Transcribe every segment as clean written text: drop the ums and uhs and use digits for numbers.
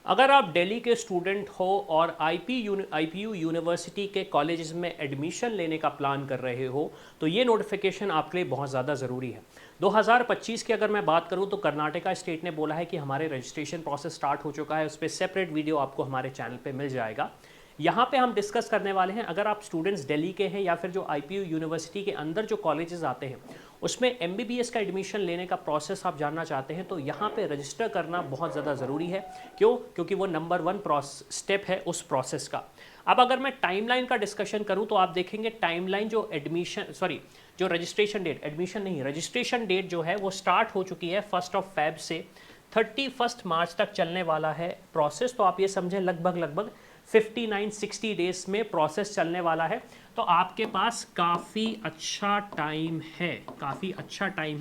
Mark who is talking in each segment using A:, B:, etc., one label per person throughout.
A: अगर आप दिल्ली के स्टूडेंट हो और आईपीयू यूनिवर्सिटी के कॉलेजेस में एडमिशन लेने का प्लान कर रहे हो तो ये नोटिफिकेशन आपके लिए बहुत ज़्यादा ज़रूरी है। 2025 की अगर मैं बात करूं तो कर्नाटका स्टेट ने बोला है कि हमारे रजिस्ट्रेशन प्रोसेस स्टार्ट हो चुका है। उस पर सेपरेट वीडियो आपको हमारे चैनल पे मिल जाएगा। यहाँ पे हम डिस्कस करने वाले हैं, अगर आप स्टूडेंट्स दिल्ली के हैं या फिर जो आईपीयू यूनिवर्सिटी के अंदर जो कॉलेजेस आते हैं उसमें एमबीबीएस का एडमिशन लेने का प्रोसेस आप जानना चाहते हैं तो यहाँ पे रजिस्टर करना बहुत ज़्यादा ज़रूरी है। क्यों? क्योंकि वो नंबर 1 स्टेप है उस प्रोसेस का। अब अगर मैं टाइमलाइन का डिस्कशन करूँ तो आप देखेंगे टाइमलाइन जो जो रजिस्ट्रेशन डेट, एडमिशन नहीं, रजिस्ट्रेशन डेट जो है वो स्टार्ट हो चुकी है 1 फेब से 31 मार्च तक चलने वाला है प्रोसेस। तो आप ये समझें लगभग 59-60 डेज में प्रोसेस चलने वाला है। तो आपके पास काफ़ी अच्छा टाइम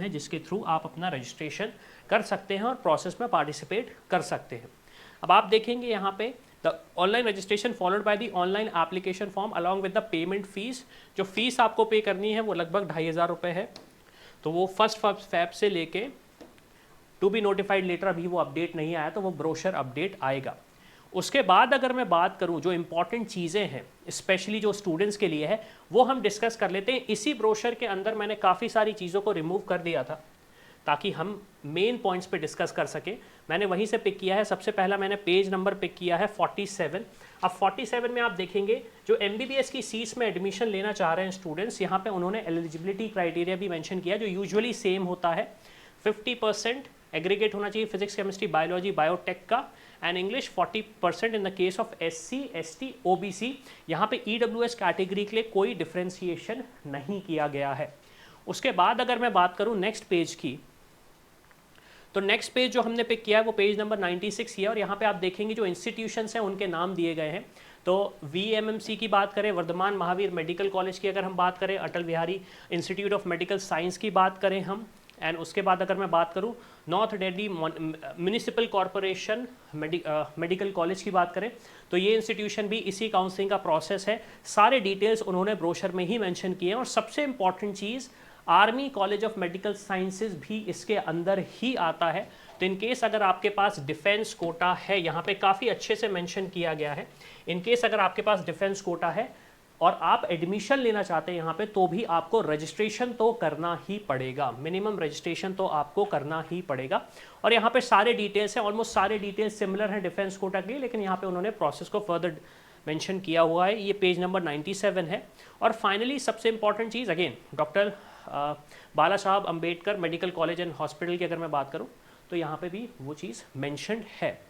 A: है जिसके थ्रू आप अपना रजिस्ट्रेशन कर सकते हैं और प्रोसेस में पार्टिसिपेट कर सकते हैं। अब आप देखेंगे यहाँ पे the online registration followed by the online application form along with the payment fees. जो फीस आपको पे करनी है वो लगभग 2500 रुपये है। तो वो 1 फेब से लेके टू बी नोटिफाइड लेटर, अभी वो अपडेट नहीं आया तो वो ब्रोशर अपडेट आएगा। उसके बाद अगर मैं बात करूं जो इंपॉर्टेंट चीज़ें हैं स्पेशली जो स्टूडेंट्स के लिए है वो हम डिस्कस कर लेते हैं। इसी ब्रोशर के अंदर मैंने काफ़ी सारी चीज़ों को रिमूव कर दिया था ताकि हम मेन पॉइंट्स पे डिस्कस कर सकें। मैंने वहीं से पिक किया है। सबसे पहला मैंने पेज नंबर पिक किया है 47। अब 47 में आप देखेंगे जो एमबीबीएस की सीट्स में एडमिशन लेना चाह रहे हैं स्टूडेंट्स, यहाँ पे उन्होंने एलिजिबिलिटी क्राइटेरिया भी मेंशन किया जो यूजुअली सेम होता है। 50% एग्रीगेट होना चाहिए फिजिक्स, केमिस्ट्री, बायोलॉजी, बायोटेक का, and English 40% in the case of SC, ST, OBC। यहाँ पे EWS कैटेगरी के लिए कोई डिफ्रेंसिएशन नहीं किया गया है। उसके बाद अगर मैं बात करूँ नेक्स्ट पेज की, तो नेक्स्ट पेज जो हमने पिक किया है वो पेज नंबर 96 ही है। और यहाँ पे आप देखेंगे जो इंस्टीट्यूशंस हैं उनके नाम दिए गए हैं। तो VMMC की बात करें, वर्धमान महावीर मेडिकल कॉलेज की अगर हम बात करें, Atal Bihari institute of medical science की बात करें हम, एंड उसके बाद अगर मैं बात करूं north Delhi municipal corporation medical college की बात करें तो ये इंस्टीट्यूशन भी इसी काउंसलिंग का प्रोसेस है। सारे डिटेल्स उन्होंने ब्रोशर में ही मेंशन किए हैं। और सबसे important cheese, army college of medical sciences भी इसके अंदर ही आता है। तो इन केस अगर आपके पास डिफेंस कोटा है, यहाँ पे काफ़ी अच्छे से मेंशन किया गया है, इन केस अगर आपके पास डिफेंस कोटा है और आप एडमिशन लेना चाहते हैं यहाँ पे तो भी आपको रजिस्ट्रेशन तो करना ही पड़ेगा, मिनिमम रजिस्ट्रेशन तो आपको करना ही पड़ेगा। और यहाँ पे सारे डिटेल्स हैं, ऑलमोस्ट सारे डिटेल्स सिमिलर हैं डिफेंस कोटा के लिए, लेकिन यहाँ पे उन्होंने प्रोसेस को फर्दर मेंशन किया हुआ है। ये पेज नंबर 97 है। और फाइनली सबसे important cheese again doctor Bala Saheb Ambedkar medical college and hospital की अगर मैं बात करूँ तो यहाँ पे भी वो चीज़ मेंशन्ड है।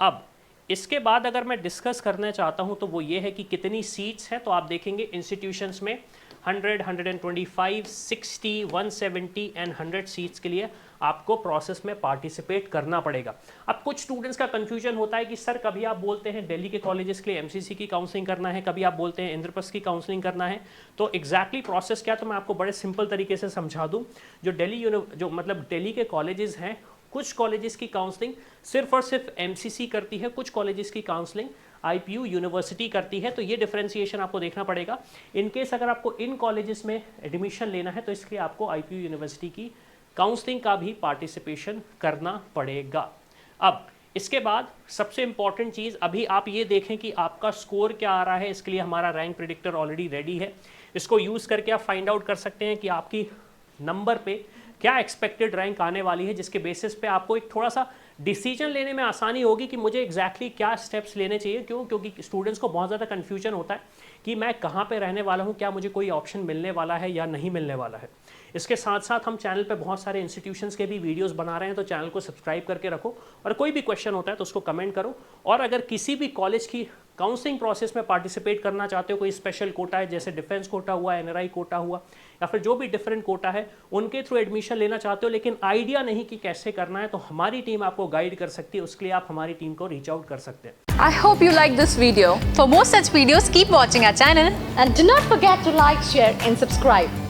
A: अब इसके बाद अगर मैं डिस्कस करना चाहता हूँ तो वो ये है कि कितनी सीट्स हैं। तो आप देखेंगे इंस्टीट्यूशंस में 100, 125, 60, 170 एंड 100 सीट्स के लिए आपको प्रोसेस में पार्टिसिपेट करना पड़ेगा। अब कुछ स्टूडेंट्स का कंफ्यूजन होता है कि सर कभी आप बोलते हैं दिल्ली के कॉलेजेस के लिए MCC की काउंसलिंग करना है, कभी आप बोलते हैं इंद्रप्रस्थ की काउंसलिंग करना है। तो एग्जैक्टली प्रोसेस क्या, तो मैं आपको बड़े सिंपल तरीके से समझा दूँ। जो दिल्ली के कॉलेजेस हैं, कुछ कॉलेजेस की काउंसलिंग सिर्फ और सिर्फ MCC करती है, कुछ कॉलेजेस की काउंसलिंग IPU यूनिवर्सिटी करती है। तो ये डिफरेंशिएशन आपको देखना पड़ेगा। इन केस अगर आपको इन कॉलेजेस में एडमिशन लेना है तो इसके लिए आपको IPU यूनिवर्सिटी की काउंसलिंग का भी पार्टिसिपेशन करना पड़ेगा। अब इसके बाद सबसे इंपॉर्टेंट चीज़, अभी आप ये देखें कि आपका स्कोर क्या आ रहा है। इसके लिए हमारा रैंक प्रिडिक्टर ऑलरेडी रेडी है। इसको यूज़ करके आप फाइंड आउट कर सकते हैं कि आपकी नंबर पे क्या एक्सपेक्टेड रैंक आने वाली है, जिसके बेसिस पे आपको एक थोड़ा सा डिसीजन लेने में आसानी होगी कि मुझे एग्जैक्टली क्या स्टेप्स लेने चाहिए। क्यों? क्योंकि स्टूडेंट्स को बहुत ज़्यादा कन्फ्यूजन होता है कि मैं कहाँ पे रहने वाला हूँ, क्या मुझे कोई ऑप्शन मिलने वाला है या नहीं मिलने वाला है। इसके साथ साथ हम चैनल पे बहुत सारे इंस्टीट्यूशंस के भी वीडियोस बना रहे हैं, तो चैनल को सब्सक्राइब करके रखो और कोई भी क्वेश्चन होता है तो उसको कमेंट करो। और अगर किसी भी कॉलेज की काउंसलिंग प्रोसेस में पार्टिसिपेट करना चाहते हो, कोई स्पेशल कोटा है जैसे डिफेंस कोटा हुआ, NRI कोटा हुआ, या फिर जो भी डिफरेंट कोटा है उनके थ्रू एडमिशन लेना चाहते हो लेकिन आइडिया नहीं कि कैसे करना है, तो हमारी टीम आपको गाइड कर सकती है। उसके लिए आप हमारी टीम को रीच आउट कर सकते हैं।
B: I hope you like this video. For more such videos, keep watching our channel
C: and do not forget to like, share and subscribe.